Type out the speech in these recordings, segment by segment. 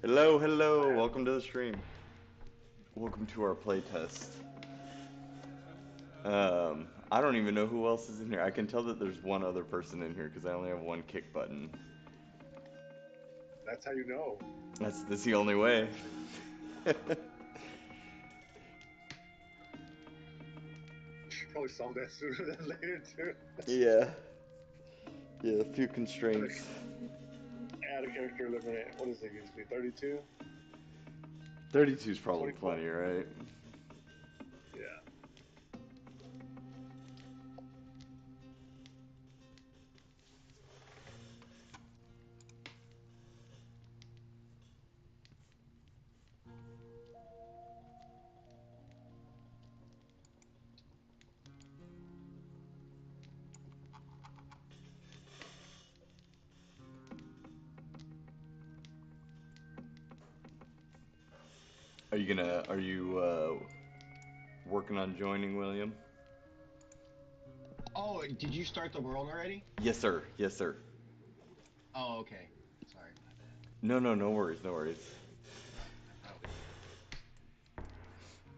Hello, hello, welcome to the stream. Welcome to our playtest. I don't even know who else is in here. I can tell that there's one other person in here because I only have one kick button. That's how you know. That's the only way. You should probably solve that sooner than later too. Yeah. Yeah, a few Add constraints. a character limit. What is it usually? 32? 32 is probably 24? plenty, right? Yeah. Are you working on joining, William? Oh, did you start the world already? Yes, sir. Yes, sir. Oh, okay. Sorry, my bad. No worries, no worries. I thought we did.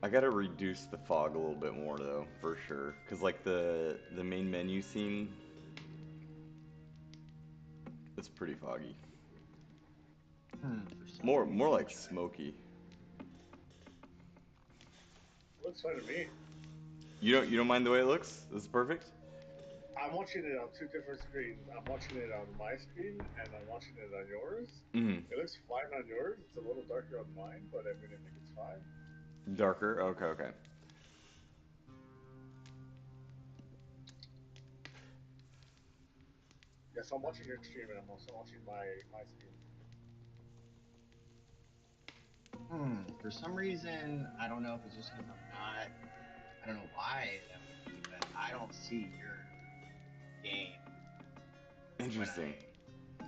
I gotta reduce the fog a little bit more though, for sure. Cause like the main menu scene, it's pretty foggy. For some More reason, like try. smoky. Looks fine to me. You don't mind the way it looks? This is perfect? I'm watching it on two different screens. I'm watching it on my screen and I'm watching it on yours. Mm-hmm. It looks fine on yours. It's a little darker on mine, but I mean, I think it's fine. Darker? Okay, okay. Yes, I'm watching your stream and I'm also watching my stream. For some reason, I don't know if it's just because I'm not. I don't know why that would be, but I don't see your game when Interesting. I.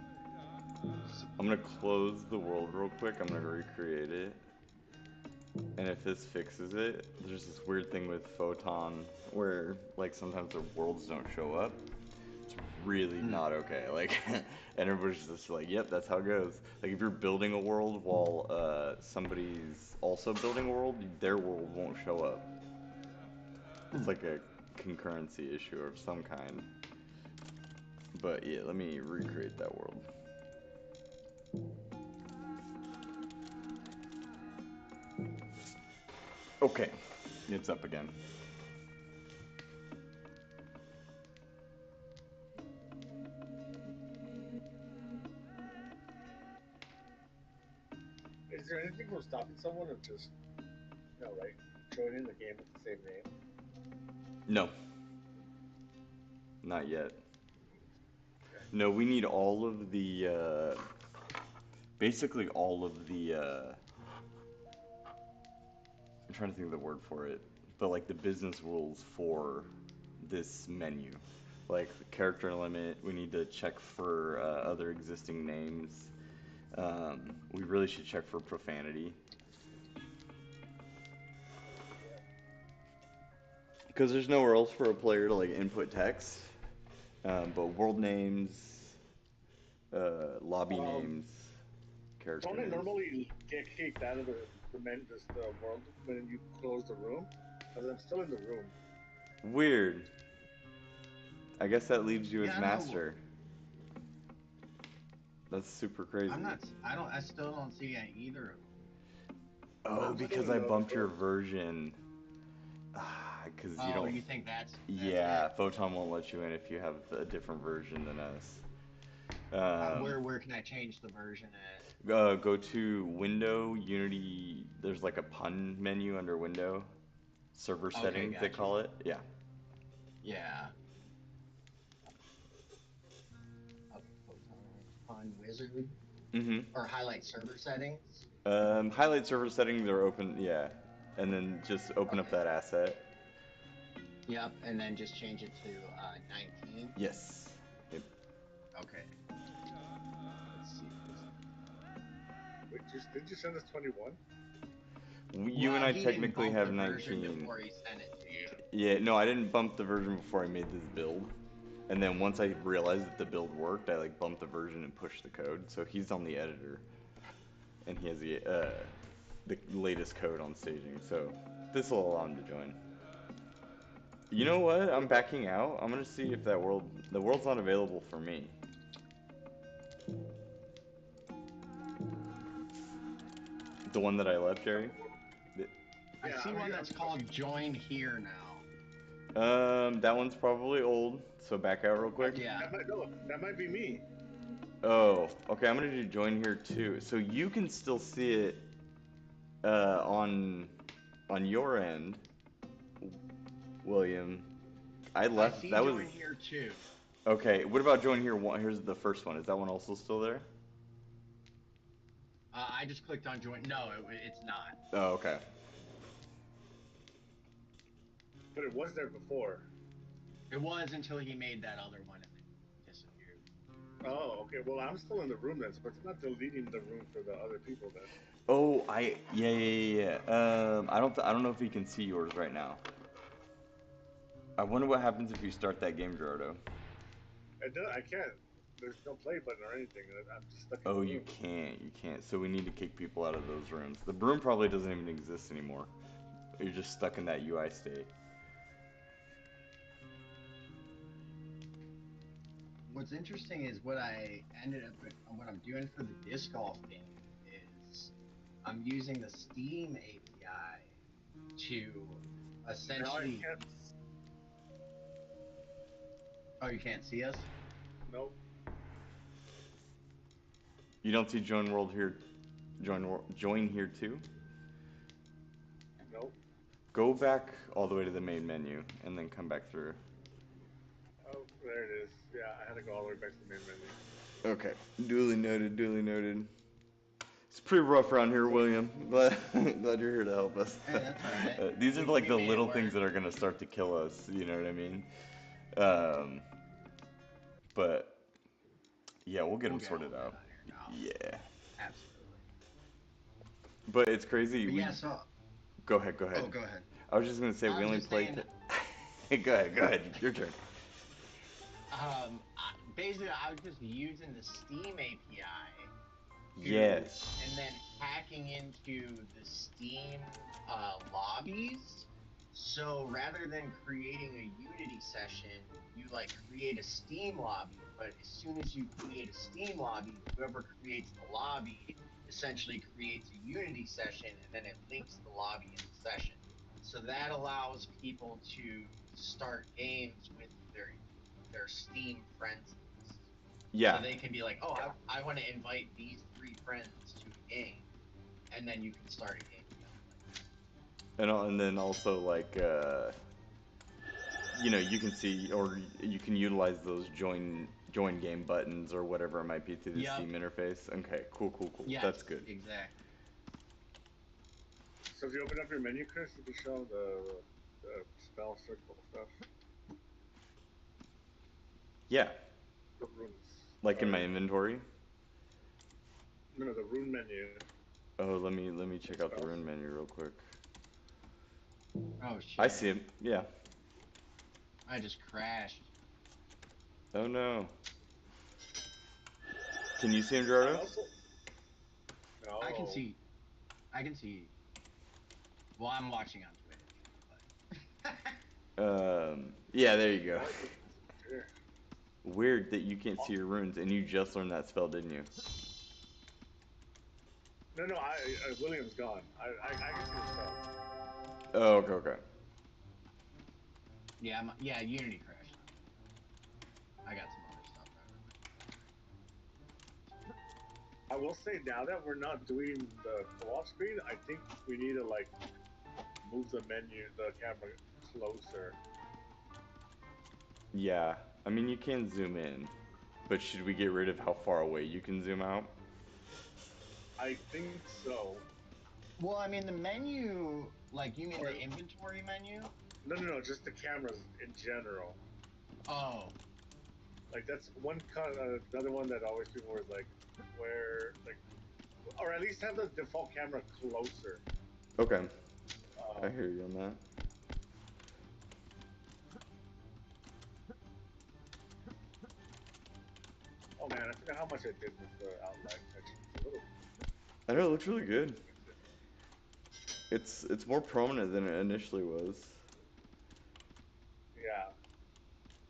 I'm gonna close the world real quick. I'm gonna recreate it. And if this fixes it, there's this weird thing with Photon where like sometimes the worlds don't show up. It's really Hmm. not okay. Like, and everybody's just like, yep, that's how it goes. Like, if you're building a world while somebody's also building a world, their world won't show up. It's Hmm. like a concurrency issue of some kind. But yeah, let me recreate that world. Okay, it's up again. Is there anything from stopping someone of just, like joining the game with the same name? No, not yet. Okay. No, we need all of the, basically all of the, I'm trying to think of the word for it, but like the business rules for this menu. Like the character limit, we need to check for other existing names. We really should check for profanity. Yeah. Because there's nowhere else for a player to like input text. But world names, lobby Um, names, character don't it names. normally get kicked out of the world when you close the room? Because I'm still in the room. Weird. I guess that leaves you as Yeah, I don't know. master. That's super I'm crazy. not. I don't. I still don't see either of them. Oh, I'm still because in I the other bumped your room. version. Ah, because you Oh, don't. you think that's Yeah, it? Photon won't let you in if you have a different version than us. Where can I change the version at? Go to Window, Unity. There's like a pun menu under Window. Server Okay, settings, they got you. call it. Yeah. Yeah. Photon Fun Wizard Mm-hmm. or highlight server settings. Highlight server settings are open. Yeah. And then just open up Okay. that asset. Yep, and then just change it to 19. Yes. Yep. Okay. Let's see if this. Wait, did you send us 21? You and Well, I he didn't technically bump have the version 19. before he sent it to you. Yeah, no, I didn't bump the version before I made this build. And then once I realized that the build worked, I like bumped the version and pushed the code. So he's on the editor. and he has the latest code on staging. So this will allow him to join. You know what? I'm backing out. I'm gonna see if the world's not available for me. The one that I left, Jerry. I Yeah, see I'm one here. that's called Join Here now. That one's probably old, so back out real quick. Yeah. That might be me. Oh, okay. I'm gonna do join here too, so you can still see it on your end, William. I I left. see That was Join Here too. okay. What about join here? One. Here's the first one. Is that one also still there? I just clicked on Join. No, it's not. Oh, okay. But it was there before. It was until he made that other one and then disappeared. Oh, okay. Well, I'm still in the room then, so it's not deleting the room for the other people then. Oh, yeah. I don't know if he can see yours right now. I wonder what happens if you start that game, Gerardo. I can't. There's no play button or anything. I'm just stuck in Oh, the you room. can't. You can't. So we need to kick people out of those rooms. The broom probably doesn't even exist anymore. You're just stuck in that UI state. What's interesting is what what I'm doing for the disc golf game is I'm using the Steam API to Now I essentially. can't. Oh, you can't see us? Nope. You don't see join world here. Join here too. Nope. Go back all the way to the main menu and then come back through. Oh, there it is. Yeah, I had to go all the way back to the main menu. Okay. Duly noted. Duly noted. It's pretty rough around here, William. Glad you're here to help us. Hey, that's all right. These are like We the made it little things work. that are gonna start to kill us. You know what I mean? Um, but yeah, we'll get We'll them get all sorted good out. on here now. Yeah. Absolutely. But it's crazy. But We yeah, so. go ahead. Go ahead. Oh, go ahead. I was just gonna say I we was only just played. saying, Go ahead. Go ahead. Your turn. basically, I was just using the Steam API Yes. and then hacking into the Steam lobbies. So rather than creating a Unity session, you like create a Steam lobby. But as soon as you create a Steam lobby, whoever creates the lobby essentially creates a Unity session, and then it links the lobby in the session. So that allows people to start games with their Steam friends list. So Yeah. they can be like, oh, I want to invite these 3 friends to a game, and then you can start a game together. And then also like you can see or you can utilize those join game buttons or whatever it might be through the Yep. Steam interface. Okay, cool. Yes. That's good. Exactly. So if you open up your menu, Chris, you can show the spell circle stuff. Yeah, The runes. like in my Sorry. inventory. No, the rune menu. Oh, let me The check out the spells. rune menu real quick. Oh I shit! see him. Yeah. I just crashed. Oh no. Can you see him, I Gerardo? also. I can No. see. I can see. Well, I'm watching on Twitch, but. Yeah, there you go. Why did it disappear? Weird that you can't see your runes, and you just learned that spell, didn't you? No, William's gone. I can see the spells. Oh, okay. Yeah, Unity crashed. I got some other stuff I will say now that we're not doing the co-op screen, I think we need to like move the menu, the camera closer. Yeah, I mean you can zoom in, but should we get rid of how far away you can zoom out? I think so. Well, I mean the menu, like you mean Or the inventory menu? no, just the cameras in general. Oh, Like that's one another one that always people was like, where like, or at least have the default camera closer. Okay, I Um, hear you on that. oh man, I forgot how much I did with the outline section. It's a little. I know it looks really good. It's more prominent than it initially was Yeah.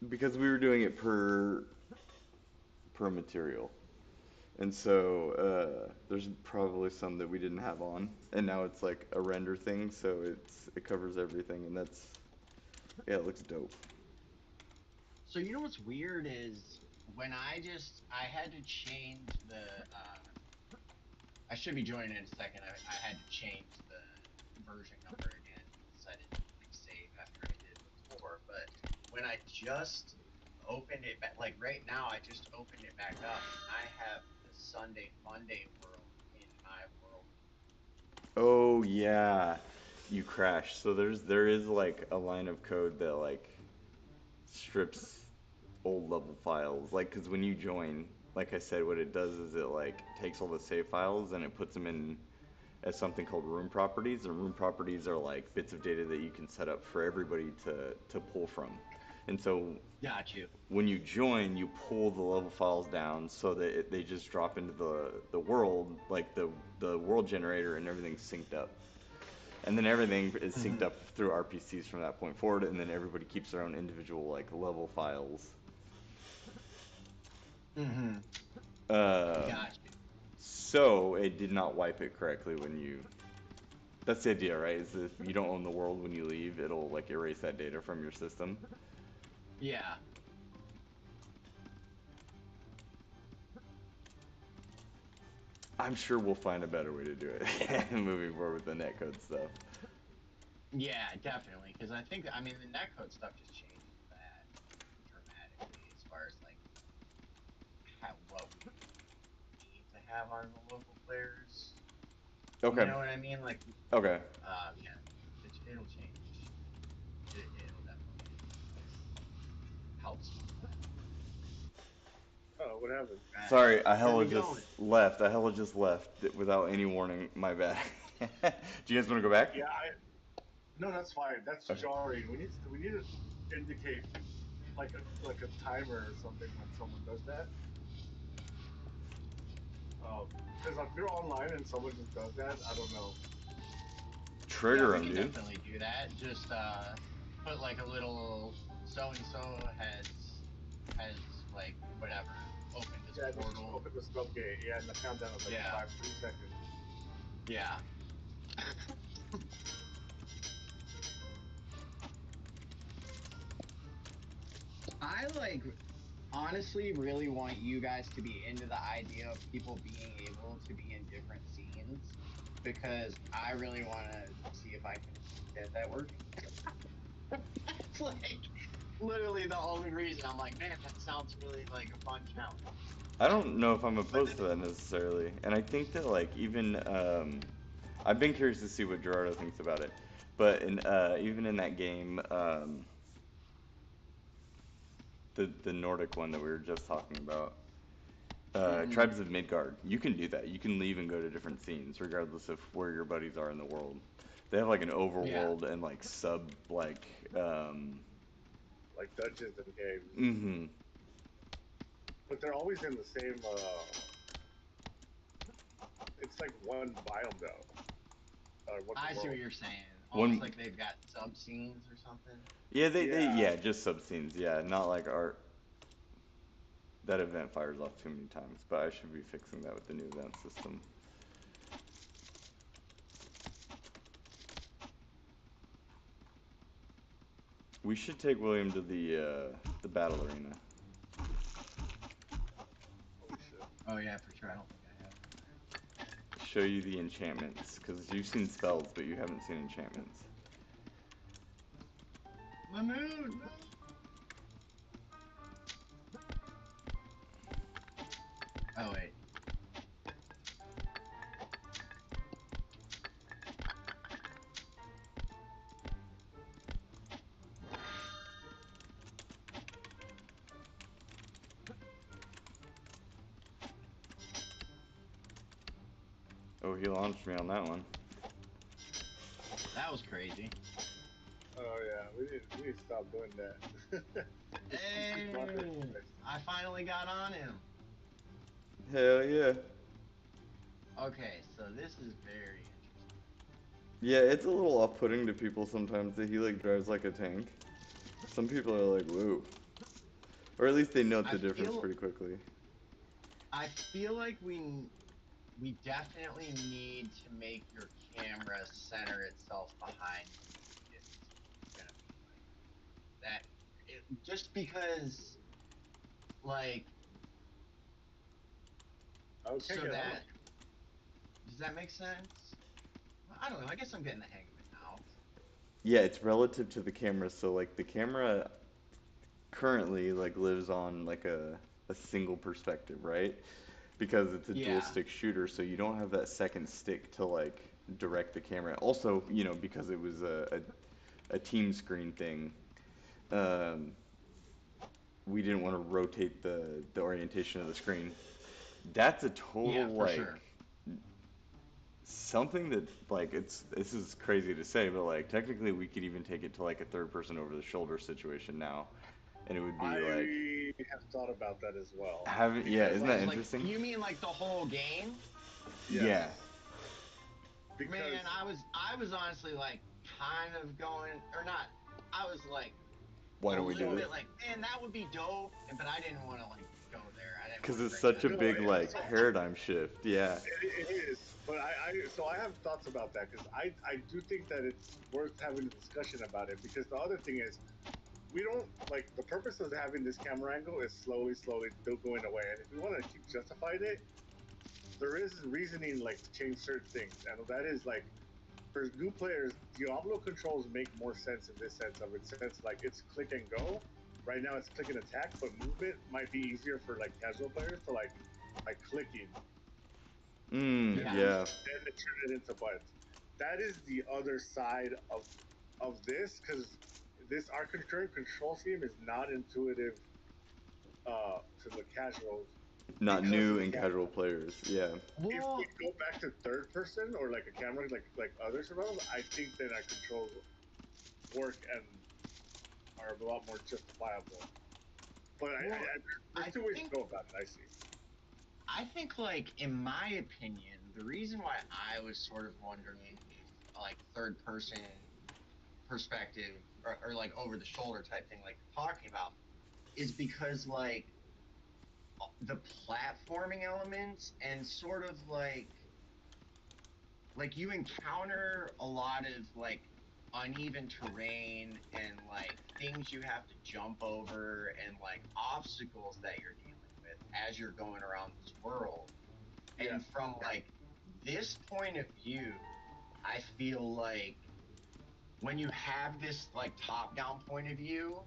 because we were doing it per material. And so there's probably some that we didn't have on, and now it's like a render thing, so it covers everything, and that's yeah, it looks dope. So you know what's weird is when I had to change the I should be joining in a second. I had to change the version number again because I didn't like save after I did before. But when I just opened it back, like right now, I just opened it back up and I have the Sunday Funday world in my world. Oh yeah, you crashed. So there is like a line of code that like strips old level files. Like, because when you join, like I said, what it does is it like takes all the save files and it puts them in as something called room properties. And room properties are like bits of data that you can set up for everybody to pull from. And so Got you. when you join, you pull the level files down so that they just drop into the world, like the world generator, and everything's synced up. And then everything is synced Mm-hmm. up through RPCs from that point forward, and then everybody keeps their own individual like level files. Mm-hmm. Um, Got you. so it did not wipe it correctly when you. That's the idea, right? Is if you don't own the world when you leave, it'll like erase that data from your system. Yeah. I'm sure we'll find a better way to do it moving forward with the netcode stuff. Yeah, definitely. Because I mean, the netcode stuff just changes that dramatically as far as like what we need to have on the local players. You Okay. know what I mean? Like, Okay. yeah, it'll change. It'll definitely help smooth that Oh, what happened? out. Right. Sorry, Where Ahela we just going? left. Ahela just left without any warning. My bad. Do you guys want to go back? Yeah, I no, that's fine. That's Okay. jarring. We need to indicate like a timer or something when someone does that. Because if you're online and someone just does that, I don't know. Yeah, Trigger we them, can dude. definitely do that. Just put like a little so and so has like whatever opened this Yeah, just portal. open the stub gate. Yeah, and the countdown is like Yeah. 3 seconds. Yeah. I like honestly really want you guys to be into the idea of people being able to be in different scenes because I really want to see if I can get that working. It's like literally the only reason I'm like, man, that sounds really like a fun challenge. I don't know if I'm But opposed to that necessarily, and I think that like even I've been curious to see what Gerardo thinks about it, but in even in that game, the Nordic one that we were just talking about, mm-hmm. Tribes of Midgard, you can do that. You can leave and go to different scenes regardless of where your buddies are in the world. They have like an Yeah. overworld and like sub like Like dungeons and caves. mm-hmm. But they're always in the same. It's like one biome though, one I see world. what you're saying. Almost One like they've got sub scenes or something. yeah, they Yeah. yeah, just sub scenes, yeah, not like art. That event fires off too many times, but I should be fixing that with the new event system. We should take William to the battle arena. Oh, we should. Oh yeah, for sure. I don't think I have been Show you the enchantments, because you've seen spells, but you haven't seen enchantments. there. My moon. Oh wait. Oh, he launched me on that one. That was crazy. Oh yeah, we need to stop doing that. It's just not very Hey, nice. I finally got on him. Hell yeah. Okay, so this is very interesting. Yeah, it's a little off-putting to people sometimes that he like drives like a tank. Some people are like, whoa. Or at least they note I the difference feel pretty quickly. I feel like we definitely need to make your camera center itself behind you if it's gonna be like that. Just because, like, Okay, so get on. that does that make sense? I don't know. I guess I'm getting the hang of it now. Yeah, it's relative to the camera, so like the camera currently like lives on like a single perspective, right? Because it's a dual Yeah, stick shooter, so you don't have that second stick to like direct the camera. Also, because it was a team screen thing, um, we didn't want to rotate the orientation of the screen. That's a total yeah, for like sure. something that like it's this is crazy to say, but like technically we could even take it to like a third person over the shoulder situation now, and it would be like I have thought about that as well having yeah, because isn't Like, that like interesting? you mean like the whole game? Yeah. yes, because Man, I was honestly like kind of going or not. I was like Why a don't we do little this? bit like, man, that would be dope, but I didn't want to like go there. I didn't Because want to it's bring such that a up. no, big like so paradigm shift. Yeah. it is. But I have thoughts about that because I do think that it's worth having a discussion about it because the other thing is we don't like the purpose of having this camera angle is slowly still going away, and if we want to keep justifying it, there is reasoning like to change certain things, and that is like for new players, Diablo controls make more sense in this sense of it sense like it's click and go. Right now it's click and attack, but movement might be easier for like casual players to like clicking and Yeah, Yeah. then to turn it into buttons. That is the other side of this because this our concurrent control scheme is not intuitive to the casuals Not because of new the and casual camera. players. Yeah. If we well, go back to third person or like a camera like other survivals, I think that our controls work and are a lot more justifiable. But well, there's I two ways to think go about it. I see. I think like in my opinion, the reason why I was sort of wondering if like third person perspective or like over the shoulder type thing like you're talking about is because the platforming elements and sort of like you encounter a lot of like uneven terrain and like things you have to jump over and like obstacles that you're dealing with as you're going around this world. Yeah, And from like this point of view, I feel like when you have this like top down point of view,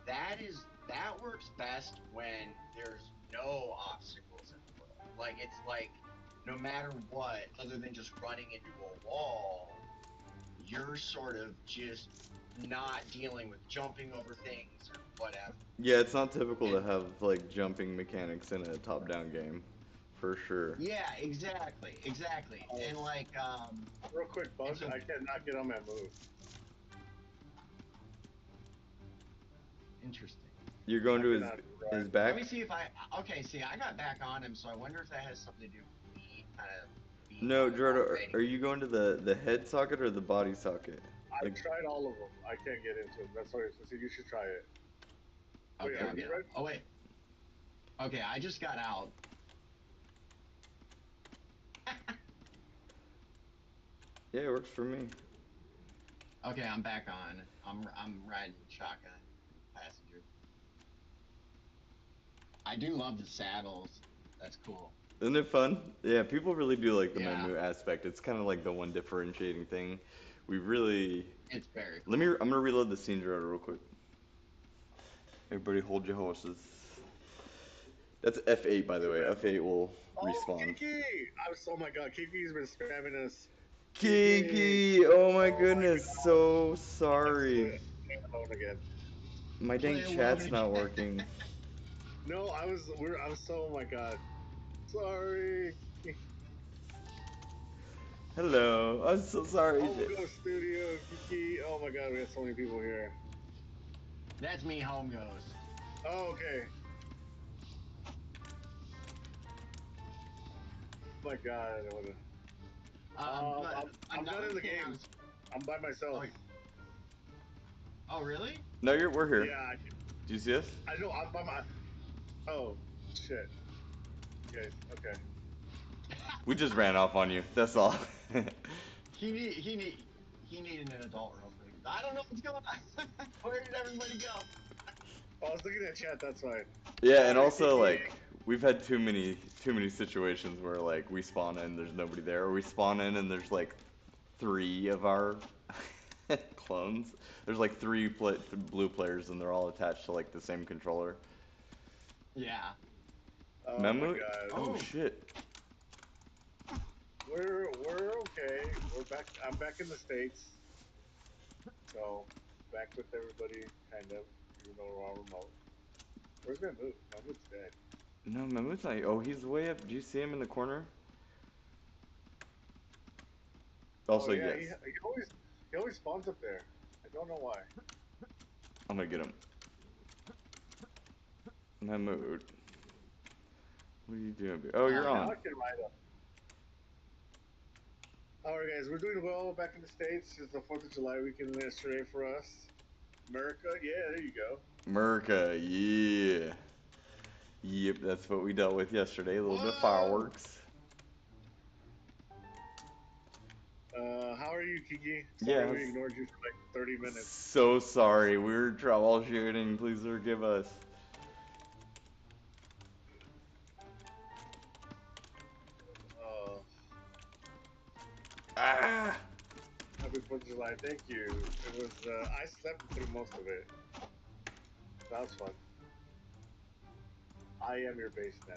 that works best when there's no obstacles in the world. Like it's like no matter what, other than just running into a wall, you're sort of just not dealing with jumping over things or whatever. Yeah, it's not typical to And have like jumping mechanics in a top-down game, for sure. yeah, exactly. uh, And like real quick and bug. so I cannot get on that move. interesting. You're going I've to been his on his run. Let me back? see if I okay, see I got back on him, so I wonder if that has something to do with me kind of being No, on him Gerardo, are already. you going to the head socket or the body socket? I've Like, tried all of them. I can't get into them. That's why I said you should try it. Wait, Okay, are I'll you get on. ready? Oh wait. Okay, I just got out. yeah, it works for me. Okay, I'm back on. I'm riding shotgun passenger. I do love the saddles. That's cool. Isn't it fun? Yeah, people really do like the Yeah, menu aspect. It's kind of like the one differentiating thing. We really. it's very Let me. cool. I'm gonna reload the scene, Gerardo, real quick. Everybody, hold your horses. That's F8, by the way. F8 will Oh, respawn. Kiki! Oh my god, Kiki's been spamming us. Kiki! Kiki! Oh my Oh my goodness, god. so Let's sorry. play alone again. My dang Play alone chat's not again. working. No, I was so, oh my god. Sorry. Hello. I'm so sorry. Home Go Studio, Kiki. Oh my god, we have so many people here. That's me, home ghost. Oh, okay. my god. But I'm not another in the thing I game. was. I'm by myself. Oh, oh, really? No, we're here. Yeah, Do you see us? I know. I'm by my. Oh shit. You guys. Okay. We just ran off on you. That's all. he need he need he needed an adult real quick. I don't know what's going on. Where did everybody go? Oh, I was looking at chat. That's why. Yeah, and also Kiki. like we've had too many situations where like we spawn in, there's nobody there, or we spawn in and there's like three of our clones. There's like blue players and they're all attached to like the same controller. Yeah. Oh my Memo? god. Oh Oh. shit. We're okay. We're back. I'm back in the states. So back with everybody, kind of. Even though we're all remote. Where's Mahmood? Mahmood's dead. No, Memo's not. Oh, he's way up. Do you see him in the corner? Oh Also, yeah, yes. he always spawns up there. I don't know why. I'm gonna get him. Mahmood. What are you doing? Oh, you're Okay, Um. now on. I can ride up. Alright guys, we're doing well back in the States. It's the 4th of July weekend yesterday for us. America, yeah, there you go. America, yeah. Yep, that's what we dealt with yesterday. A little bit of Whoa. fireworks. How are you, Kiki? Sorry Yeah, we ignored you for like 30 minutes. so sorry. We were troubleshooting. Please forgive us. Uh, Ah! Happy 4th of July, thank you. It was, I slept through most of it. That was fun. I am your base now.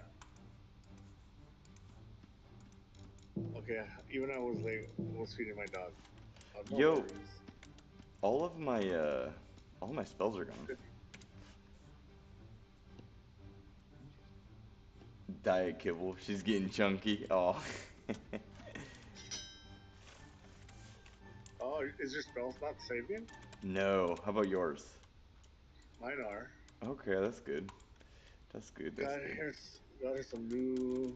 Okay, even I was late, was feeding my dog. No Yo, worries. all of my all my spells are gone. Diet kibble. She's getting chunky. Oh. Oh, is your spells not saving? No. How about yours? Mine are. Okay, that's good. That's good. That's good. Got her some new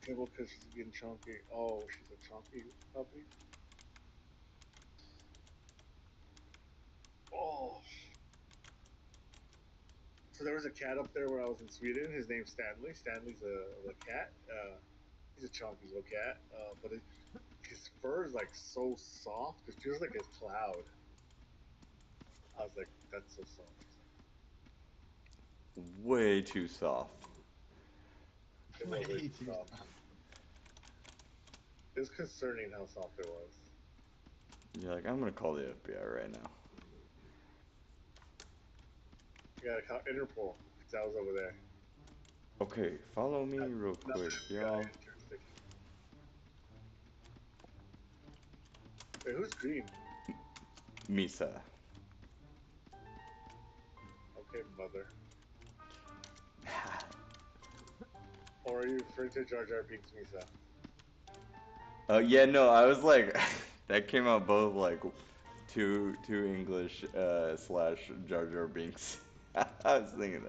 kibble because she's getting chunky. Oh, she's a chunky puppy. Oh, so there was a cat up there where I was in Sweden. His name's Stanley. Stanley's a cat. He's a chunky little cat, but his fur is like so soft. It feels like a cloud. I was like, that's so soft. Way too soft. It was way Way too too soft. soft. It was concerning how soft it was. You're like, I'm gonna call the FBI right now. You gotta call Interpol because I was over there. Okay, follow me real Not the quick, FBI y'all. jurisdiction. Wait, who's green? Misa. Okay, mother. Or are you referring to Jar Jar Binks Misa? Yeah, no, I was like, that came out both like two English slash Jar Jar Binks. I was thinking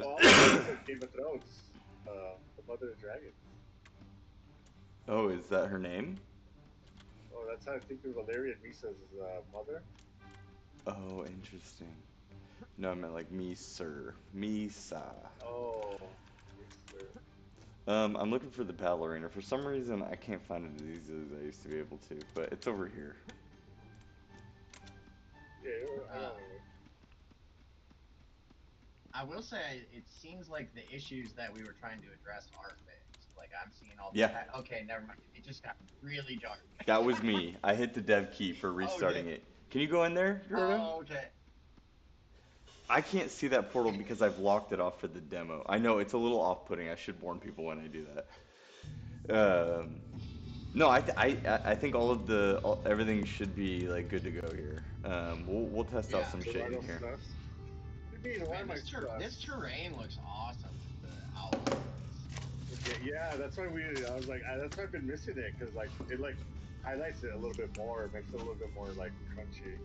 Oh, I was thinking that. of Game of Thrones. The Mother of Dragons. Oh, is that her name? Oh, that's how I think of Valerian Misa's mother. Oh, interesting. No, I meant like me, sir. Misa. Oh, yes, sir. I'm looking for the battle arena. For some reason, I can't find it as easily as I used to be able to, but it's over here. Yeah, I know. Uh, I will say it seems like the issues that we were trying to address are fixed. Like I'm seeing all the Yeah, chat. Okay, never mind. It just got really dark. that was me. I hit the dev key for Oh, restarting did. it. Can you go in there, Gerardo? Oh, okay. I can't see that portal because I've locked it off for the demo. I know it's a little off-putting. I should warn people when I do that. No, I think everything should be like good to go here. We'll test out Yeah. some shit in Gerardo here. Sus. What do you mean? Why Man, am I this sus? terrain looks awesome with the outlines. Okay, yeah, that's why I was like, that's why I've been missing it because like it like highlights it a little bit more, makes it a little bit more like crunchy.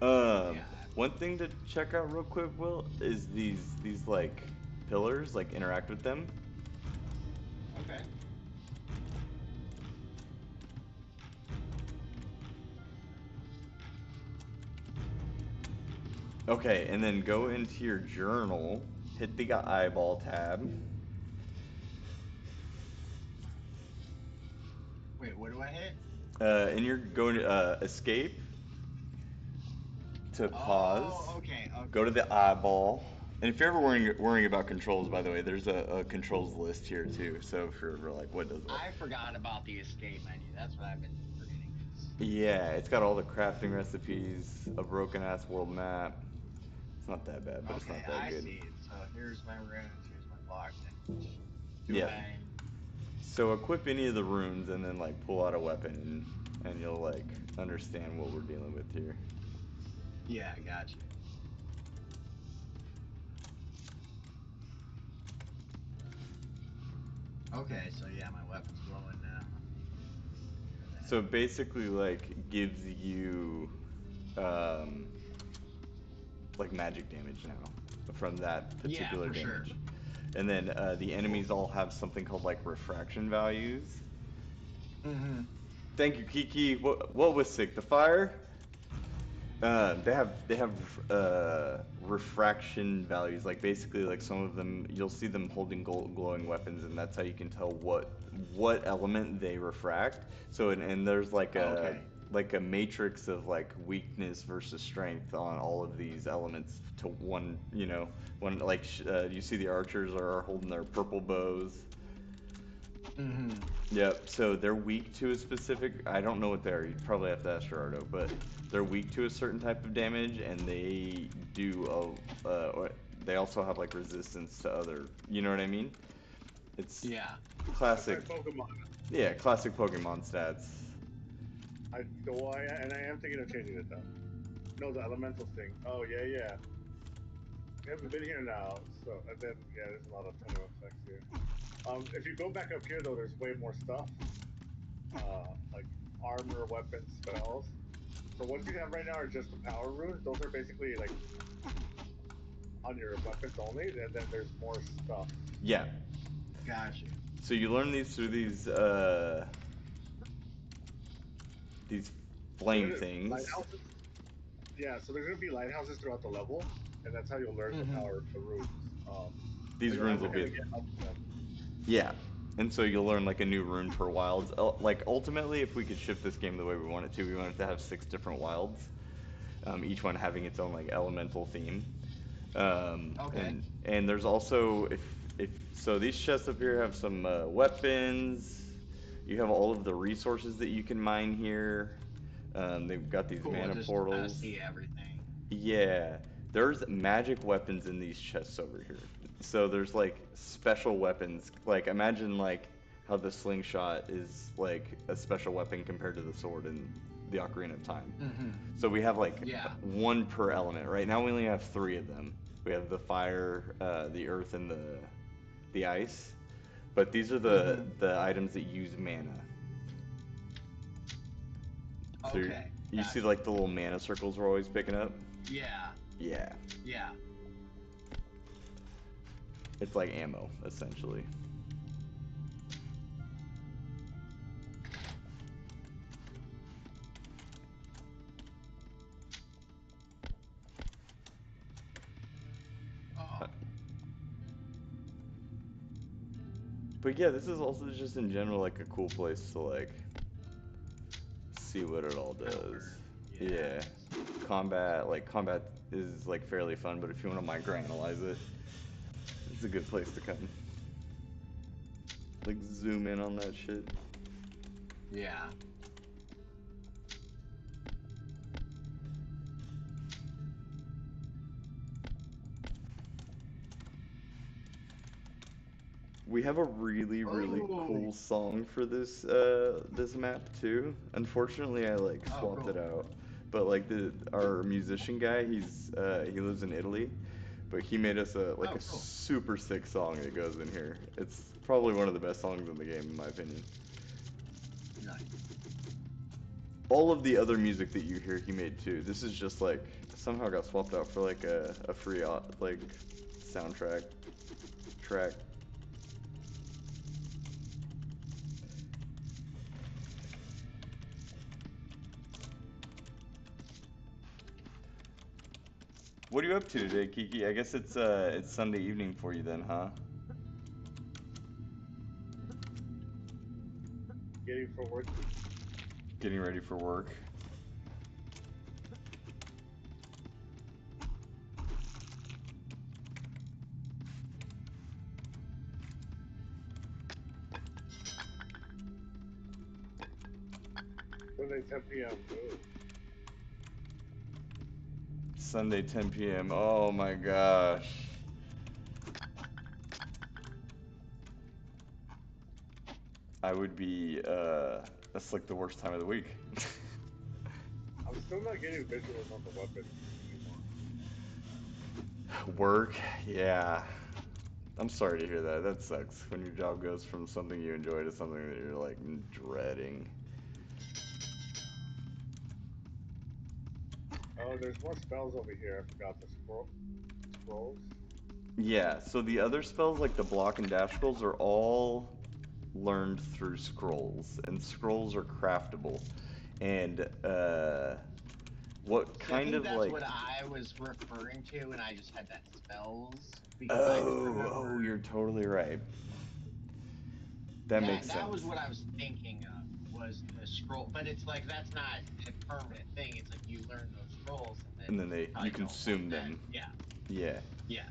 Um, Yeah. One thing to check out real quick, Will, is these like pillars, like interact with them. Okay. Okay, and then go into your journal, hit the eyeball tab. Wait, what do I hit? And you're going to escape to pause. Oh, okay, Go to okay. the eyeball. And if you're ever worrying about controls, by the way, there's a controls list here too. So if you're ever like, what does what? I forgot about the escape menu. That's what I've been forgetting. Yeah, it's got all the crafting recipes, a broken ass world map. It's not that bad, but it's Okay, not that I good. see. So here's my runes. Here's my block damage. Do Yeah. I? So equip any of the runes and then like pull out a weapon and you'll like understand what we're dealing with here. Yeah, gotcha. Okay, so yeah, my weapon's glowing now. And So then, it basically like gives you um like magic damage now from that yeah, particular for sure. damage. And then the Cool. enemies all have something called like refraction values. Mm-hmm. Thank you, Kiki. What was sick? The fire? They have refraction values. Like basically, like some of them, you'll see them holding glowing weapons, and that's how you can tell what element they refract. So and there's Okay. like a matrix of like weakness versus strength on all of these elements to one. You know, when like you see the archers are holding their purple bows. Mm-hmm. Yep. So they're weak to a specific. I don't know what they are. You'd probably have to ask Gerardo, but they're weak to a certain type of damage, and they do they also have like resistance to other. You know what I mean? It's Yeah. It's like classic. Pokemon. Yeah, classic Pokemon stats. And I am thinking of changing it though. No, the elementals thing. Oh yeah, yeah. We haven't been here now, so and then yeah, there's a lot of tunnel effects here. If you go back up here though, there's way more stuff. Like armor, weapons, spells. So what you have right now are just the power runes. Those are basically like on your weapons only, and then there's more stuff. Yeah. Gotcha. So you learn these through these They're flame gonna things. lighthouses. Yeah, so there's gonna be lighthouses throughout the level, and that's how you'll learn the Mm-hmm. power of the runes. But These you'll have runes to will kind be of get up to them. yeah. And so you'll learn like a new rune per wilds. Like ultimately, if we could shift this game the way we want it to have 6 different wilds, each one having its own like elemental theme. Okay. And there's also if so these chests up here have some weapons. You have all of the resources that you can mine here. They've got these Cool. mana Just to kind of portals. see everything. Yeah, there's magic weapons in these chests over here. So there's like special weapons. Like imagine like how the slingshot is like a special weapon compared to the sword in the Ocarina of Time. Mm-hmm. So we have like Yeah. one per element. Right now we only have 3 of them. We have the fire, the earth, and the ice. But these are Mm-hmm. the items that use mana. So Okay. you see Gotcha. like the little mana circles we're always picking up. Yeah. Yeah, Yeah. it's like ammo essentially. Oh. But yeah, this is also just in general like a cool place to like see what it all Kind of does. learn. Yeah. Yeah, combat is like fairly fun, but if you want to microanalyze it, it's a good place to come. Like zoom in on that shit. Yeah. We have a really Oh. cool song for this map too. Unfortunately, I like Oh, swapped it cool. out. But like the our musician guy, he lives in Italy, but he made us a Oh, cool. super sick song that goes in here. It's probably one of the best songs in the game in my opinion. Nice. All of the other music that you hear he made too. This is just like somehow got swapped out for like a free like soundtrack. track. What are you up to today, Kiki? I guess it's Sunday evening for you then, huh? Getting for work. Getting ready for work. Sunday 10 p.m. Ooh. Sunday 10 p.m. Oh my gosh. I would be that's like the worst time of the week. I'm still not getting visuals on the weapons anymore. Work, yeah. I'm sorry to hear that. That sucks when your job goes from something you enjoy to something that you're like dreading. Oh, there's more spells over here. I forgot the scrolls. Yeah, so the other spells like the block and dash scrolls are all learned through scrolls, and scrolls are craftable. And what See, I kind think of that's like what I was referring to, and I just had that spells because I just oh, remember you're totally right. That makes that was sense. what I was thinking of was the scroll, but it's like that's not a permanent thing. It's like you learn those scrolls and then And then you you probably don't want consume that. them. Yeah, Yeah. yeah.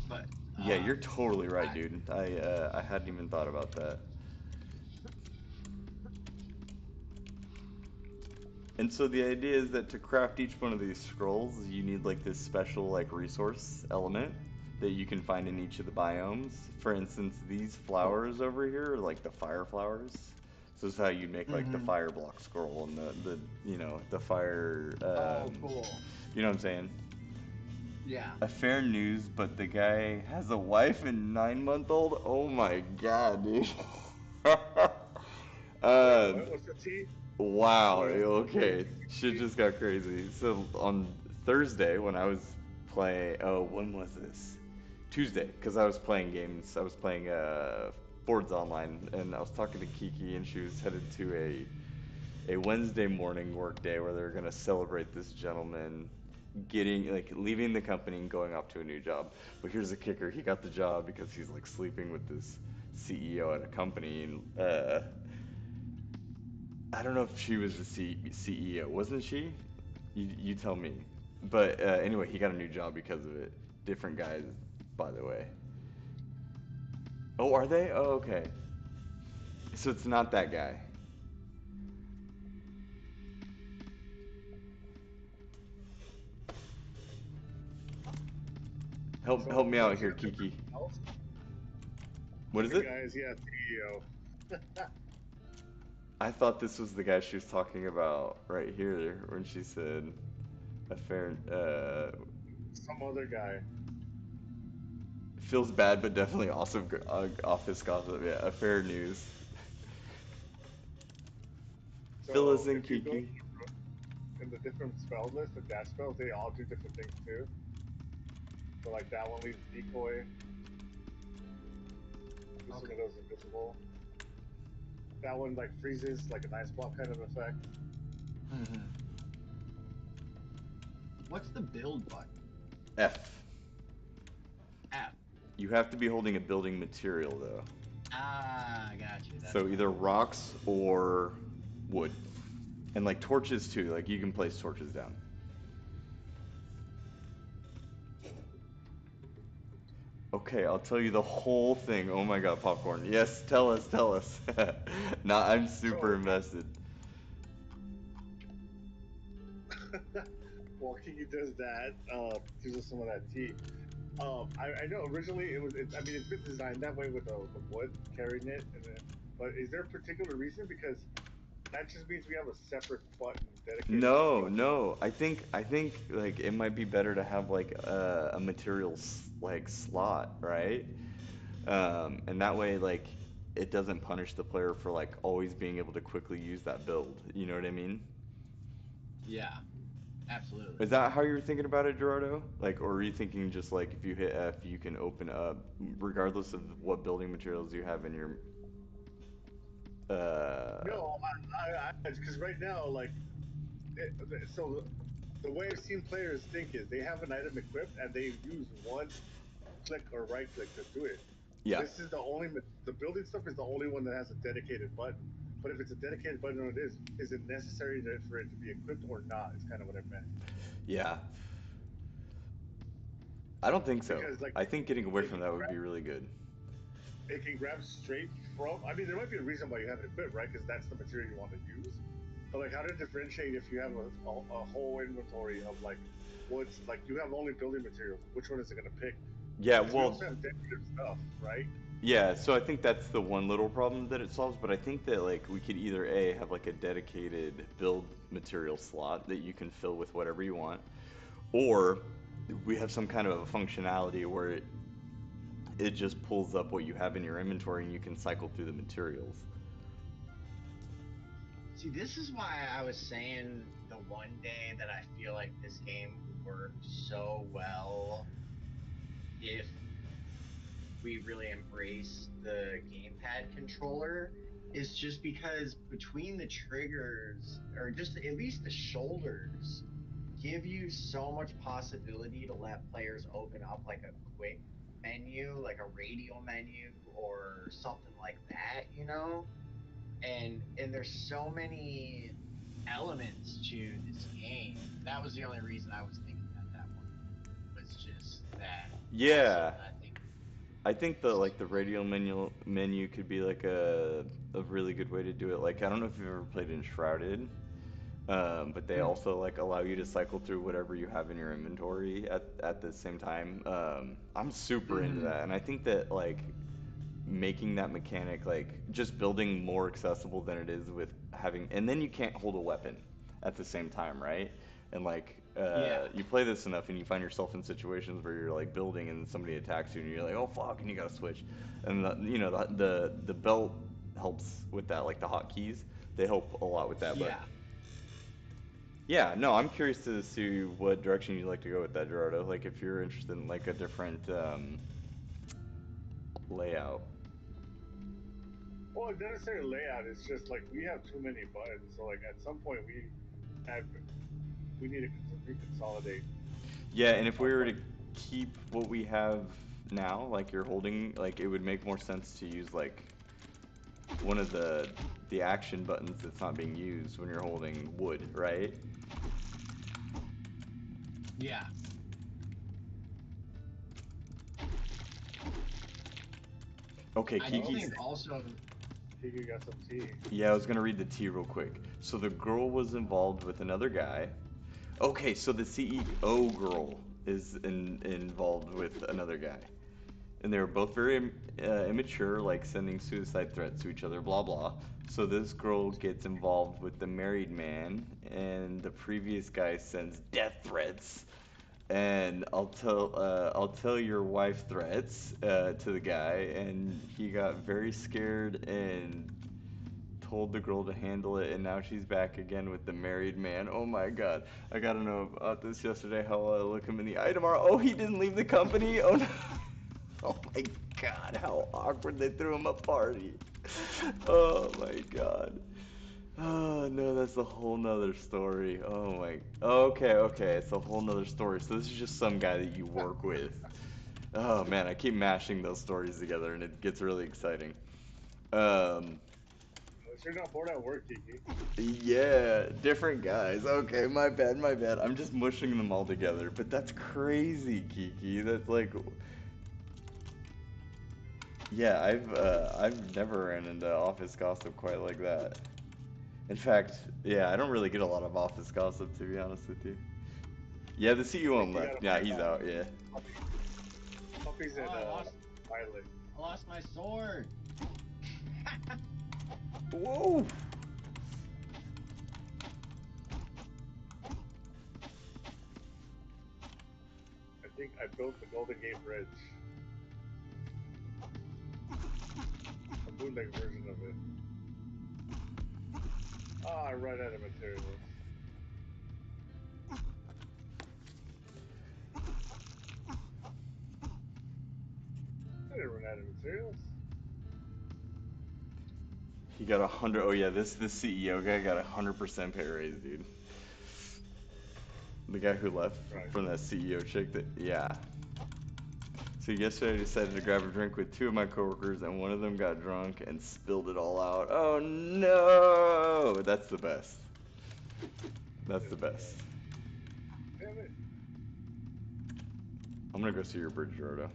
But Yeah, you're totally right, I dude. I hadn't even thought about that. And so the idea is that to craft each one of these scrolls, you need like this special like resource element that you can find in each of the biomes. For instance, these cool. flowers over here are like the fire flowers. So this is how you make like the Mm-hmm. fire block scroll and the you know the fire Oh, cool. you know what I'm saying? Yeah. A fair news, but the guy has a wife and 9 month old. Oh my god, dude. Wait, uh, what? What's the T? Wow, Wait, what's the okay. Shit T? just got crazy. So on Thursday when I was playing, oh, when was this? Tuesday, because I was playing games. I was playing Boards Online, and I was talking to Kiki, and she was headed to a Wednesday morning work day where they're gonna celebrate this gentleman getting like leaving the company and going off to a new job. But here's the kicker: he got the job because he's like sleeping with this CEO at a company, and I don't know if she was the CEO, wasn't she? You tell me. But anyway, he got a new job because of it. Different guys, by the way. Oh, are they? Oh, okay. So it's not that guy. Help So me out what's here, your different Kiki. spells? What is Different it? guys, yeah, CEO. I thought this was the guy she was talking about right here when she said a fair Some other guy. feels bad but definitely awesome office gossip. Yeah, a fair news. Fill us So in, if you go Kiki. in the different spell list, the dash spells, they all do different things too. So like that one leaves decoy. This one Okay. goes invisible. That one like freezes, like an ice block kind of effect. Mm-hmm. What's the build button? F. F. You have to be holding a building material though. Ah, I got you. That's So what I either was. rocks or wood. And like torches too, like you can place torches down. Okay, I'll tell you the whole thing. Oh my god, popcorn. Yes, tell us, tell us. Nah, I'm super So invested. while Kiki does that, gives us some of that tea. I know originally it was. I mean, it's been designed that way with the wood carrying it, and then, but is there a particular reason? Because that just means we have a separate button dedicated to No, structure. no. I think like it might be better to have like a materials like slot, right? And that way like it doesn't punish the player for like always being able to quickly use that build. You know what I mean? Yeah. Absolutely. Is that how you're thinking about it, Gerardo? Like, or are you thinking just like if you hit F, you can open up, regardless of what building materials you have in your, uh, No, because right now, like, so the way I've seen players think is they have an item equipped and they use one click or right click to do it. yeah, This is the only the building stuff is the only one that has a dedicated button. But if it's a dedicated button, what it is it necessary for it to be equipped or not? Is kind of what I meant. yeah. I don't think so. Because like I think getting away it from can that would grab, be really good. it can grab straight from. I mean, there might be a reason why you have it equipped, right? Because that's the material you want to use. But like, how to differentiate if you have a whole inventory of like what's like you have only building materials? Which one is it going to pick? Yeah, Because we well, also have decorative stuff, right? yeah, so I think that's the one little problem that it solves, but I think that like we could either A, have like a dedicated build material slot that you can fill with whatever you want, or we have some kind of a functionality where it just pulls up what you have in your inventory and you can cycle through the materials. See, this is why I was saying the one day that I feel like this game would work so well if we really embrace the gamepad controller is just because between the triggers or just at least the shoulders give you so much possibility to let players open up like a quick menu, like a radial menu or something like that, you know? And there's so many elements to this game. That was the only reason I was thinking that that one was just that Yeah, I think I think the like the radial menu could be like a really good way to do it. Like I don't know if you've ever played Enshrouded, but they mm, also like allow you to cycle through whatever you have in your inventory at the same time. I'm super into mm-hmm. that, and I think that like making that mechanic like just building more accessible than it is with having, and then you can't hold a weapon at the same time, right? And like Yeah, you play this enough and you find yourself in situations where you're like building and somebody attacks you and you're like, oh fuck, and you gotta switch. And the belt helps with that, like the hotkeys, they help a lot with that. But yeah. yeah, no, I'm curious to see what direction you'd like to go with that, Gerardo. Like if you're interested in like a different layout. Well, not necessarily layout. It's just like we have too many buttons. So like at some point have we need to reconsolidate Yeah, and if we our were to button. keep what we have now, like you're holding, like it would make more sense to use like one of the action buttons that's not being used when you're holding wood, right? Yeah. Okay, I do Oh, Kiki's. think also, Kiki got some tea. Yeah, I was gonna read the tea real quick. So the girl was involved with another guy. Okay, so the CEO girl is involved with another guy. And they were both very immature, like sending suicide threats to each other, blah blah. So this girl gets involved with the married man, and the previous guy sends death threats. And I'll tell your wife threats to the guy, and he got very scared and told the girl to handle it, and now she's back again with the married man. Oh my god, I gotta know about this yesterday. How will I look him in the eye tomorrow? Oh, he didn't leave the company. Oh no. Oh my god, how awkward they threw him a party. Oh my god. Oh no, that's a whole nother story. Oh my. Okay, okay, it's a whole nother story. So this is just some guy that you work with. Oh man, I keep mashing those stories together and it gets really exciting. Um, Unless you're not bored at work, Kiki. yeah, different guys. Okay, my bad, my bad. I'm just mushing them all together. But that's crazy, Kiki. That's like, yeah, I've never ran into office gossip quite like that. In fact, yeah, I don't really get a lot of office gossip to be honest with you. Yeah, the I CEO think you left. gotta Yeah, blame he's out. Yeah. puppy, puppies oh, and Violet. I lost my sword. Whoa. I think I built the Golden Gate Bridge, a bootleg version of it. Ah, I ran out of materials. random materials. He got 100. Oh yeah, this CEO guy got 100% pay raise, dude. The guy who left Right. from that CEO chick. That yeah. So yesterday I decided to grab a drink with two of my coworkers, and one of them got drunk and spilled it all out. Oh no! That's the best. That's the best. Damn it. I'm gonna go see your bridge, Rhoda.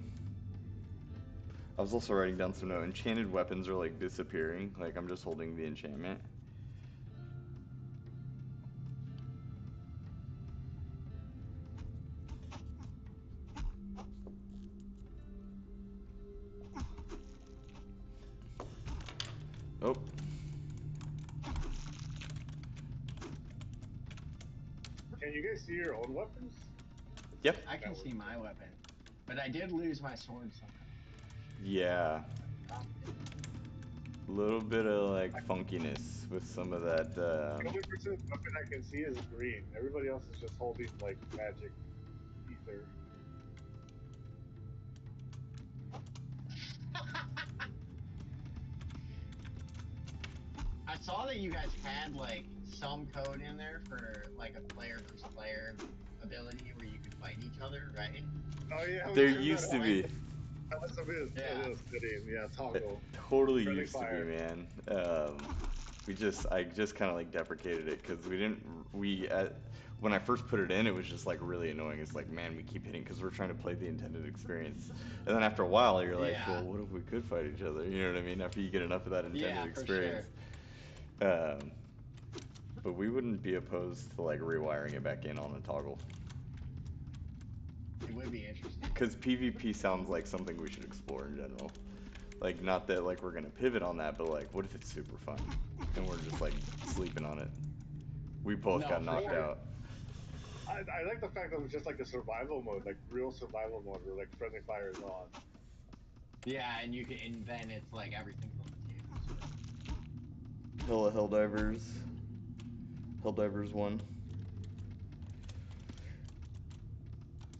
I was also writing down some notes. Enchanted weapons are like disappearing. Like I'm just holding the enchantment. Oh, Can you guys see your own weapons? yep. I can see my weapon, but I did lose my sword somehow. Yeah. Dropped it. A little bit of like funkiness with some of that. The only person weapon I can see is green. Everybody else is just holding like magic ether. I saw that you guys had like some code in there for like a player versus player ability where you could fight each other, right? Oh yeah, we There turned that used to on. be. That was a bit Yeah. fitting. Yeah, It toggle. totally Friendly used to be, fire. man. I just kind of like deprecated it because we didn't, when I first put it in, it was just like really annoying. It's like, man, we keep hitting because we're trying to play the intended experience. And then after a while, you're like, Yeah. well, what if we could fight each other? You know what I mean? After you get enough of that intended Yeah, for experience. sure. Um, but we wouldn't be opposed to like rewiring it back in on a toggle. It would be interesting. Because PvP sounds like something we should explore in general. Like, not that like we're gonna pivot on that, but like, what if it's super fun and we're just like sleeping on it? We both No, got for knocked sure. out. I like the fact that it was just like a survival mode, like real survival mode, where like friendly fire is on. Yeah, and you can, and then it's like everything's on the table. Hella Helldivers. Helldivers 1.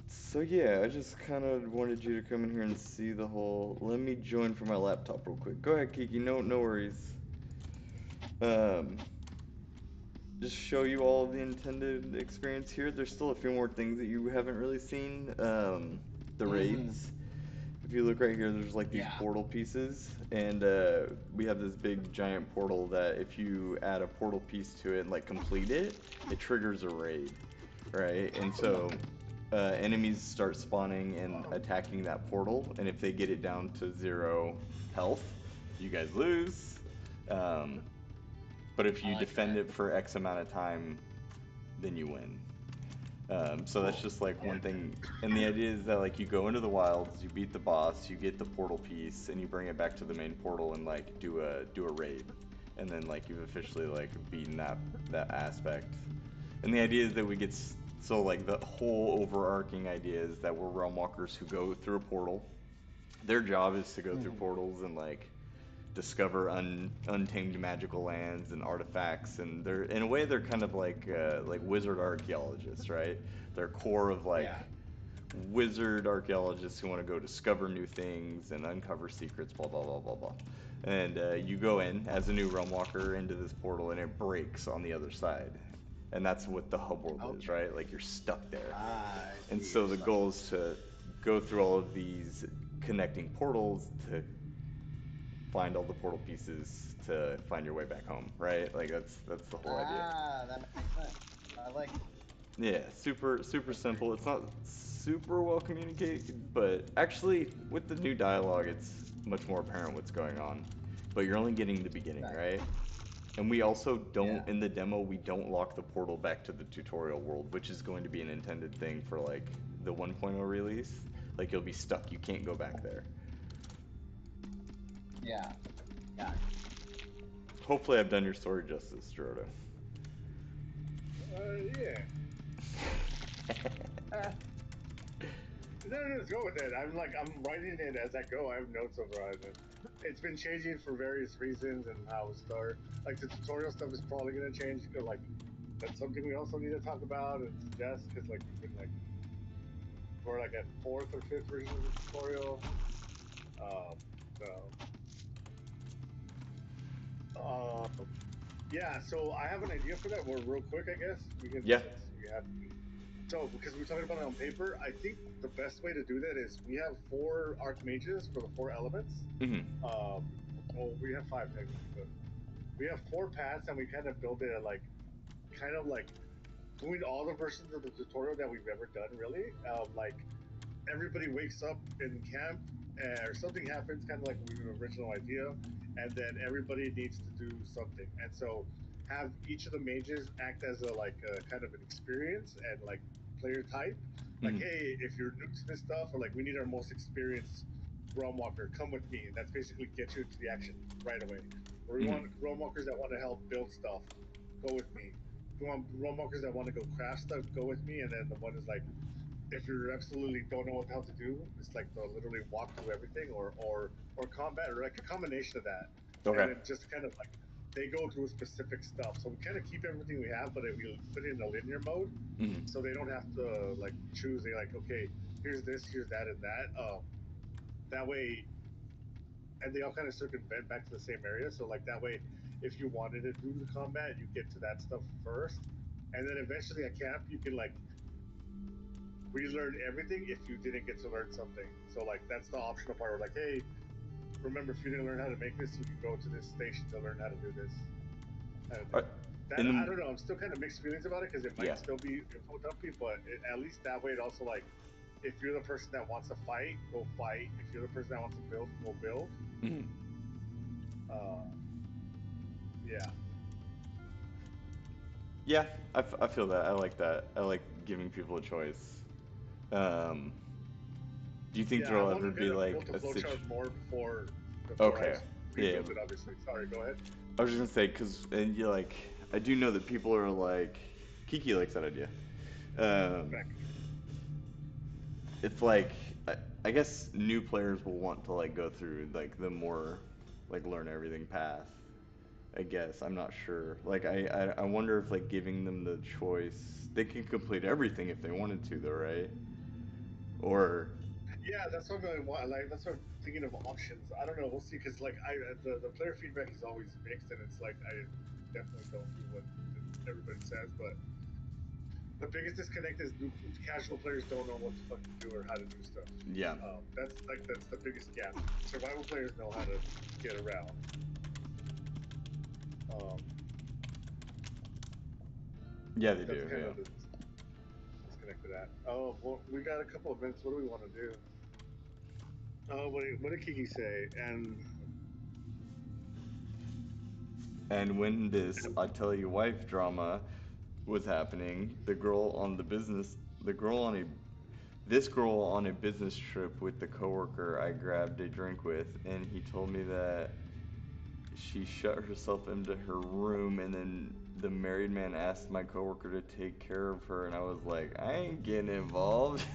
So yeah, I just kind of wanted you to come in here and see the whole. Let me join from my laptop real quick. Go ahead, Kiki. No worries. Um, just show you all of the intended experience here. There's still a few more things that you haven't really seen. The raids. If you look right here, there's like these Yeah. portal pieces, and we have this big giant portal that if you add a portal piece to it and like complete it, it triggers a raid, right? And so enemies start spawning and attacking that portal, and if they get it down to 0 health, you guys lose. Um, but if I you like defend that. it for X amount of time, then you win. So that's just like one thing. And the idea is that like you go into the wilds, you beat the boss, you get the portal piece, and you bring it back to the main portal and like do a raid, and then like you've officially like beaten that aspect. And the idea is that we get so like the whole overarching idea is that we're realm walkers who go through a portal. Their job is to go through portals and like discover untamed magical lands and artifacts, and they're in a way they're kind of like wizard archaeologists, right? They're core of like Yeah. wizard archaeologists who want to go discover new things and uncover secrets, blah blah blah blah blah. And you go in as a new realm walker into this portal, and it breaks on the other side, and that's what the hub world is, Okay. right? Like you're stuck there. Ah, I And see. so You're the stuck. goal is to go through all of these connecting portals to find all the portal pieces to find your way back home, right? Like that's the whole idea. Ah, that makes sense. I like it. Yeah, super simple. It's not super well communicated, but actually with the new dialogue, it's much more apparent what's going on. But you're only getting the beginning, Right. right? And we also Yeah. don't in the demo we don't lock the portal back to the tutorial world, which is going to be an intended thing for like the 1.0 release. Like you'll be stuck, you can't go back there. Yeah. Yeah. Hopefully I've done your story justice, Jordo. Yeah. No, let's go with it. I'm writing it as I go. I have notes over it. It's been changing for various reasons and how it start. Like the tutorial stuff is probably gonna change because like that's something we also need to talk about and suggest because like we've been like we're like at fourth or fifth version of the tutorial. Um, so, uh, yeah, so I have an idea for that. Well, real quick, I guess we can Yeah. since we have. So because we're talking about it on paper, I think the best way to do that is we have four archmages for the four elements. Hmm. Um, well, we have five technically, but we have four paths, and we kind of build it like kind of like doing all the versions of the tutorial that we've ever done. Really, like everybody wakes up in camp or something happens, kind of like we original idea, and then everybody needs to do something. And so have each of the mages act as a like a kind of an experience and like player type. Like, Hmm. hey, if you're new to this stuff, or like we need our most experienced Realmwalker, come with me. And that's basically get you into the action right away. Or we Hmm. want Realmwalkers that want to help build stuff, go with me. If we want Realmwalkers that want to go craft stuff, go with me. And then the one is like, if you absolutely don't know what the hell to do, it's like they'll literally walk through everything, or combat, or like a combination of that, and Okay. then just kind of like they go through specific stuff. So we kind of keep everything we have, but we put it in a linear mode, Hmm. so they don't have to like choose. They like, okay, here's this, here's that, and that. That way, and they all kind of circumvent back to the same area. So like that way, if you wanted to do the combat, you get to that stuff first, and then eventually at camp you can like relearn everything if you didn't get to learn something. So like that's the optional part. Where like, hey, remember if you didn't learn how to make this, you can go to this station to learn how to do this kind of Uh, thing. That in I the don't know. I'm still kind of mixed feelings about it because it yeah. might still be info dumpy, but at least that way it also like if you're the person that wants to fight, go fight. If you're the person that wants to build, go build. Hmm. Uh, yeah, Yeah. I feel that. I like that. I like giving people a choice. Um, do you think yeah. I there'll want ever to be kind of like build the a situ? flowchart more before I Okay. Yeah. rebuild it. Obviously, sorry. Go ahead. I was just gonna say because and you like I do know that people are like Kiki likes that idea. Um, Back. it's like I guess new players will want to like go through like the more like learn everything path. I guess I'm not sure. Like I wonder if like giving them the choice, they can complete everything if they wanted to, though, right? Or Yeah, that's what I want. Like that's what I'm thinking of options. I don't know. We'll see. Because like the player feedback is always mixed, and it's like I definitely don't do what everybody says. But the biggest disconnect is casual players don't know what to fucking do or how to do stuff. yeah, That's the biggest gap. Survival players know how to get around. Um, yeah, they that's do. kind Yeah. of the disconnect to that. Oh, well, we got a couple of minutes. What do we want to do? Oh, what did Kiki say? And And when this I tell you wife drama was happening, the girl on a this girl on a business trip with the coworker I grabbed a drink with, and he told me that she shut herself into her room, and then the married man asked my coworker to take care of her, and I was like, I ain't getting involved.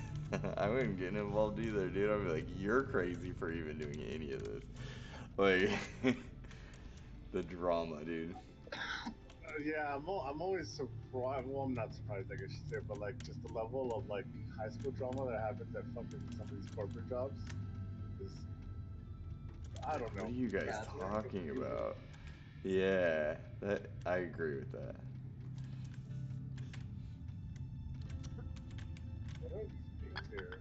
I wouldn't get involved either, dude. I'd be like, you're crazy for even doing any of this. Like, the drama, dude. yeah, I'm always surprised. Well, I'm not surprised, I guess you say, but like just the level of like high school drama that happens at fucking some of these corporate jobs is, I Like, don't what know. are you guys Yeah, It's very talking confusing. about? Yeah, that I agree with that. What are these things here?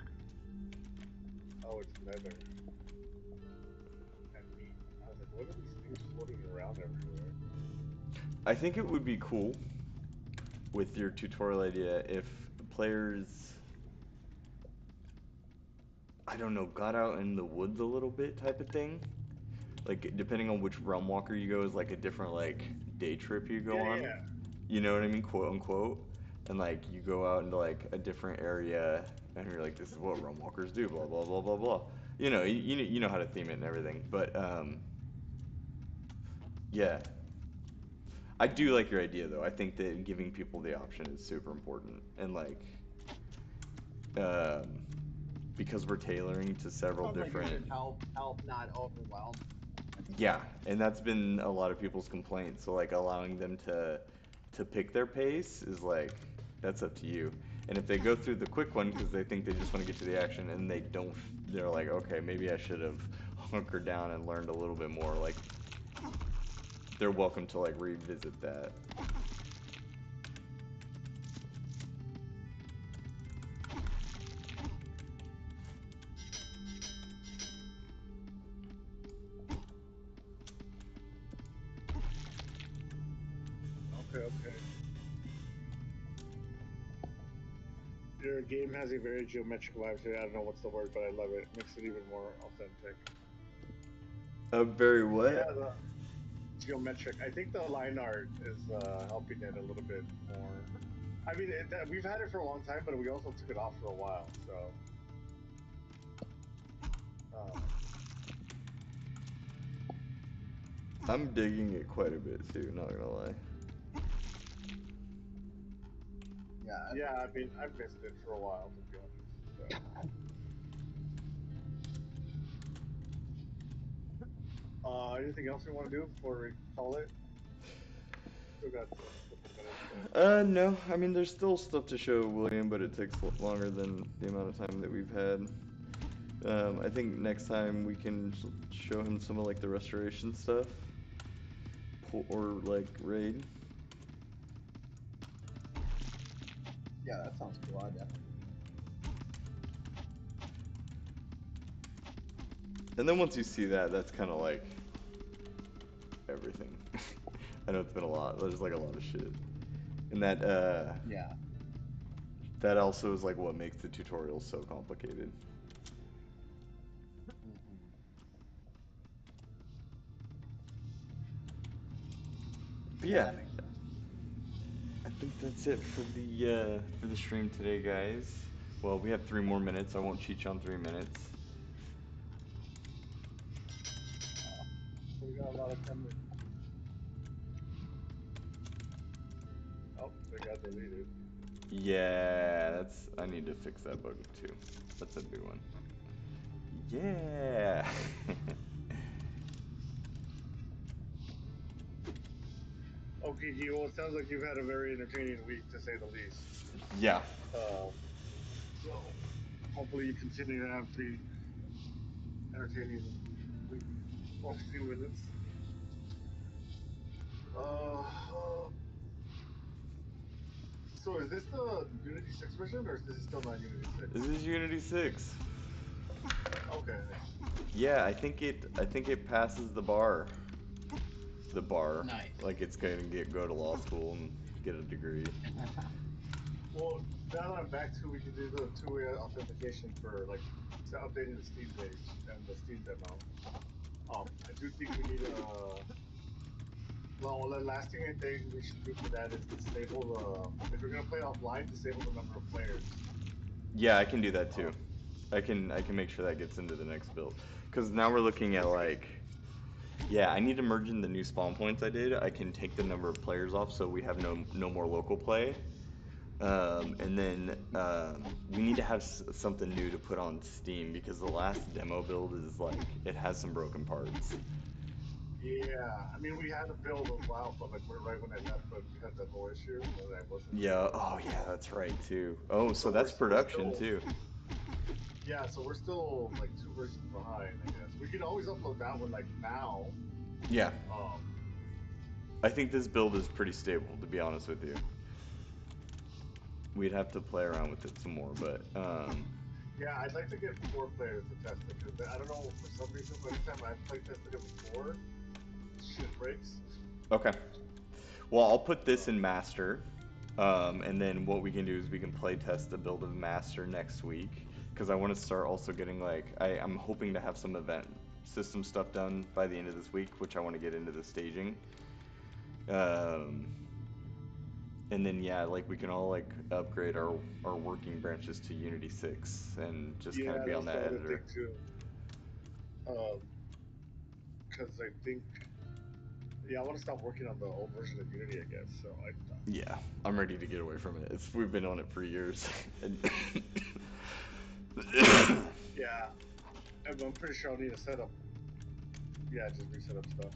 Oh, it's leather and meat. I was like, what are these things floating around everywhere? I think it would be cool with your tutorial idea if players, I don't know, got out in the woods a little bit type of thing. Like depending on which realm walker you go is like a different like day trip you go Yeah, on. yeah. You know what I mean, quote unquote. And like you go out into like a different area and you're like, this is what realm walkers do, blah blah blah blah blah. You know how to theme it and everything. But yeah, I do like your idea though. I think that giving people the option is super important. And like um because we're tailoring to several sounds like it different would help not overwhelm. yeah, and that's been a lot of people's complaints. So like allowing them to pick their pace is like that's up to you. And if they go through the quick one because they think they just want to get to the action and they don't, they're like, okay, maybe I should have hunkered down and learned a little bit more, like they're welcome to like revisit that. Okay, okay. Your game has a very geometric vibe to it. I don't know what's the word, but I love it. It makes it even more authentic. Very Yeah, what? the geometric. I think the line art is helping it a little bit more. I mean, we've had it for a long time, but we also took it off for a while. So, uh, I'm digging it quite a bit too, not gonna lie. yeah, I mean, I've missed it for a while, to be honest. So. Anything else we want to do before we call it? Still got a couple minutes. No, I mean, there's still stuff to show William, but it takes longer than the amount of time that we've had. I think next time we can show him some of like the restoration stuff, or like raid. Yeah, that sounds cool. I definitely. And then once you see that, that's kind of like everything. I know it's been a lot. There's like a lot of shit, and Yeah. that also is like what makes the tutorial so complicated. Mm-hmm. But Yeah, yeah, that makes sense. I think that's it for the stream today, guys. Well, we have 3 more minutes. I won't cheat you on 3 minutes. We got a lot of time. Oh, they got deleted. Yeah, that's. I need to fix that bug too. That's a big one. Yeah. Okay, Gil, well, it sounds like you've had a very entertaining week, to say the least. Yeah. Um, so hopefully you continue to have the entertaining week. Oh, a few minutes. Uh, so is this the Unity 6 version, or is this still not Unity 6? This is Unity 6. Okay. Yeah, I think it passes the bar. The bar. Nice. Like it's gonna go to law school and get a degree. Well, now that I'm back to, we can do the two-way authentication for like updating the Steam page and the Steam demo. I do think we need a. Well, the last thing I think we should do for that is disable the. If we're gonna play offline, disable the number of players. Yeah, I can do that Um, too. I can make sure that gets into the next build. Cause now we're looking at like, yeah, I need to merge in the new spawn points I did. I can take the number of players off so we have no more local play. And then we need to have something new to put on Steam because the last demo build is like it has some broken parts. yeah, I mean we had a build a while, but like right when I left, but we had that whole issue when I wasn't. Yeah. Oh yeah, that's right too. Oh, so We're that's so we're production still. too. Yeah, so we're still like 2 versions behind, I guess. We can always upload that one like now. Yeah. Um, I think this build is pretty stable, to be honest with you. We'd have to play around with it some more, but yeah, I'd like to get 4 players to test it because I don't know for some reason, but anytime I've play tested it before, shit breaks. okay. Well, I'll put this So in master, and then what we can do is we can play test the build of master next week because I want to start also getting like I'm hoping to have some event system stuff done by the end of this week, which I want to get into the staging. Um, and then yeah, like we can all like upgrade our working branches to Unity 6 and just kind yeah, of be on that's the that other thing editor. too. Because I think yeah, I want to stop working on the old version of Unity, I guess. So I Yeah, I'm ready to get away from it. We've been on it for years. And yeah, I'm pretty sure I'll need to set up. Yeah, just reset up stuff.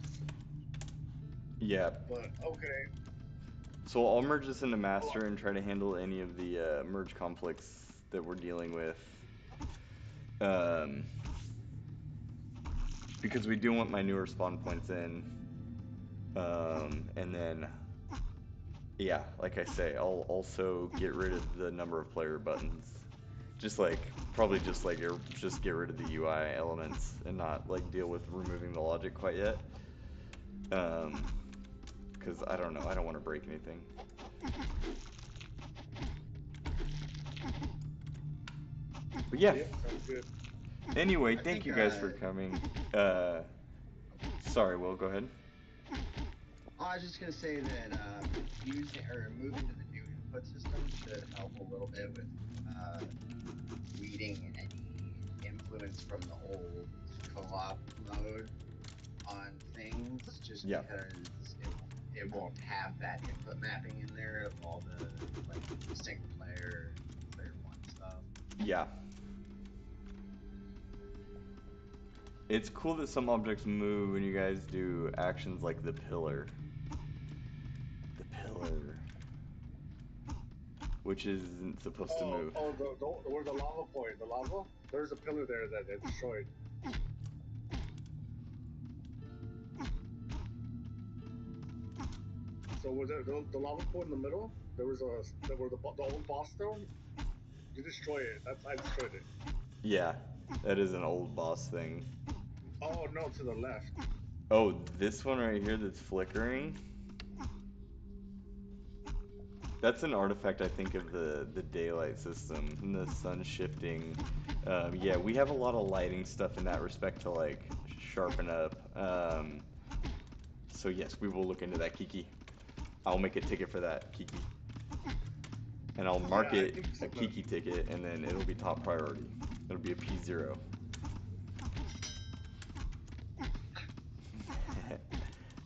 yeah, But okay. so I'll merge this into Oh, master and try to handle any of the merge conflicts that we're dealing with. Um, because we do want my newer spawn points in. And then, yeah, like I say, I'll also get rid of the number of player buttons. Just like, probably just like, just get rid of the UI elements and not like deal with removing the logic quite yet. Because I don't know, I don't want to break anything. But yeah. Yep, sounds good. Anyway, I thank think, you guys for coming. Sorry, Will, go ahead. I was just gonna say that using or moving to the new input system should help a little bit with weeding any influence from the old co-op mode on things, just Yeah. because it won't have that input mapping in there of all the like single player, player one stuff. Yeah. It's cool that some objects move when you guys do actions like the pillar. The pillar. Which isn't supposed to move. Where the lava point, the lava? There's a pillar there that they destroyed. So was it the lava pool in the middle? There was where the old boss stone. You destroy it. I destroyed it. Yeah, that is an old boss thing. Oh no, to the left. Oh, this one right here that's flickering? That's an artifact, I think, of the daylight system and the sun shifting. Yeah, we have a lot of lighting stuff in that respect to like sharpen up. So yes, we will look into that, Kiki. I'll make a ticket for that, Kiki. And I'll mark Yeah, I it think a so. Kiki ticket, and then it'll be top priority. It'll be a P0.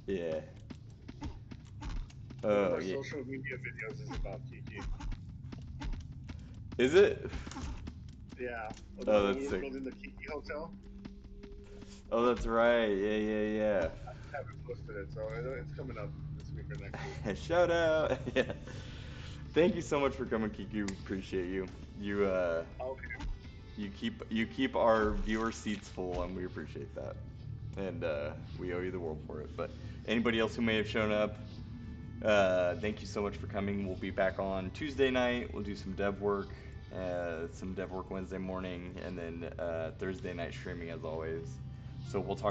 Yeah. One of Oh, my yeah. social media videos is about Kiki. Is it? Yeah. Oh, When we that's were sick. building the Kiki hotel. Oh, that's right. Yeah. I haven't posted it, so it's coming up this week or next week. Shout out. Yeah. Thank you so much for coming, Kiki. We appreciate you. Okay. You keep our viewer seats full, and we appreciate that. And we owe you the world for it. But anybody else who may have shown up, thank you so much for coming. We'll be back on Tuesday night. We'll do some dev work Wednesday morning, and then Thursday night streaming as always. So we'll talk